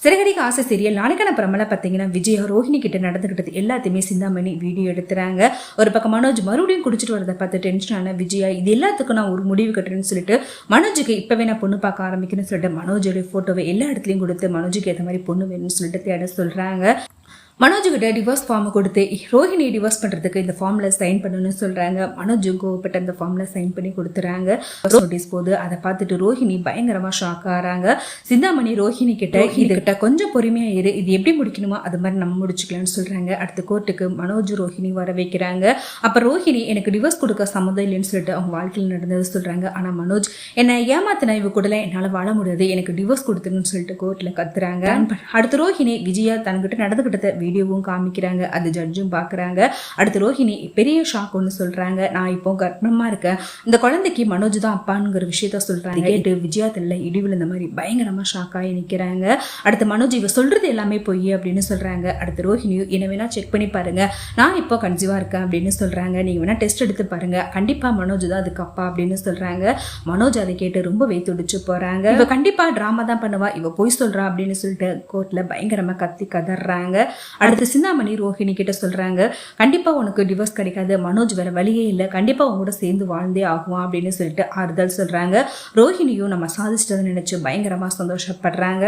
சிறகடிக்க ஆசை சீரியல் நாளைக்கான பிரமலா பார்த்தீங்கன்னா விஜயா ரோஹிணி கிட்ட நடந்துகிட்டது எல்லாத்தையுமே சிந்தாமணி வீடியோ எடுத்துறாங்க. ஒரு பக்கம் மனோஜ் மறுபடியும் குடிச்சிட்டு வரதை பார்த்து டென்ஷனான விஜயா இது எல்லாத்துக்கும் நான் ஒரு முடிவு கட்டுறேன்னு சொல்லிட்டு மனோஜுக்கு இப்பவே நான் பொண்ணு பார்க்க ஆரம்பிக்கணும்னு சொல்லிட்டு மனோஜோட போட்டோவை எல்லா இடத்துலையும் கொடுத்து மனோஜுக்கு ஏற்ற மாதிரி பொண்ணு வேணும்னு சொல்லிட்டு தேட சொல்றாங்க. மனோஜுக்கிட்ட டிவோர்ஸ் ஃபார்ம் கொடுத்து ரோஹிணி டிவோர்ஸ் பண்ணுறதுக்கு இந்த ஃபார்மில் சைன் பண்ணணும்னு சொல்கிறாங்க. மனோஜும் கோவப்பட்டு அந்த ஃபார்மில் சைன் பண்ணி கொடுத்துறாங்க. நோட்டீஸ் போது அதை பார்த்துட்டு ரோஹிணி பயங்கரமாக ஷாக் ஆகிறாங்க. சிந்தாமணி ரோஹிணி கிட்ட கொஞ்சம் பொறுமையாக இரு, இது எப்படி முடிக்கணுமோ அது மாதிரி நம்ம முடிச்சுக்கலாம்னு சொல்கிறாங்க. அடுத்த கோர்ட்டுக்கு மனோஜ் ரோஹிணி வர வைக்கிறாங்க. அப்போ ரோஹிணி எனக்கு டிவோர்ஸ் கொடுக்க சம்மதம் இல்லைன்னு சொல்லிட்டு அவங்க வாழ்க்கையில் நடந்தது சொல்கிறாங்க. ஆனால் மனோஜ் என்னை ஏமாத்தின இவ கூட என்னால் வாழ முடியாது, எனக்கு டிவோர்ஸ் கொடுத்துருன்னு சொல்லிட்டு கோர்ட்டில் கத்துறாங்க. அடுத்த ரோஹிணி விஜயா தன்கிட்ட நடந்துகிட்ட வீடியோவும் காமிக்கிறாங்க. அது ஜட்ஜும் பாக்குறாங்க. அடுத்து ரோஹிணி பெரிய ஷாக் ஒன்று சொல்றாங்க. நான் இப்போ கர்ப்பமா இருக்கேன், இந்த குழந்தைக்கு மனோஜ் தான் அப்பாங்கிற விஷயத்த சொல்றாங்க. கேட்டு விஜயா தெரியல இடிவில் இந்த மாதிரி பயங்கரமா ஷாக் ஆகி நிக்கிறாங்க. அடுத்து மனோஜ் இவ சொல்றது எல்லாமே பொய் அப்படின்னு சொல்றாங்க. அடுத்து ரோஹிணியும் என்ன வேணா செக் பண்ணி பாருங்க, நான் இப்போ கன்சீவா இருக்கேன் அப்படின்னு சொல்றாங்க. நீங்க வேணா டெஸ்ட் எடுத்து பாருங்க, கண்டிப்பா மனோஜ் தான் அதுக்கு அப்பா அப்படின்னு சொல்றாங்க. மனோஜ் அதை கேட்டு ரொம்பவே துடிச்சு போறாங்க. இவ கண்டிப்பா டிராமா தான் பண்ணுவா, இவ பொய் சொல்றா அப்படின்னு சொல்லிட்டு கோர்ட்ல பயங்கரமா கத்தி கதறாங்க. அடுத்து சிந்தாமணி ரோஹிணி கிட்ட சொல்றாங்க, கண்டிப்பா உனக்கு டிவோர்ஸ் கிடைக்காது, மனோஜ் வேற வழியே இல்லை, கண்டிப்பா உங்களோட சேர்ந்து வாழ்ந்தே ஆகுவான் அப்படின்னு சொல்லிட்டு ஆறுதல் சொல்றாங்க. ரோஹிணியும் நம்ம சாதிச்சிட்டதை நினைச்சு பயங்கரமா சந்தோஷப்படுறாங்க.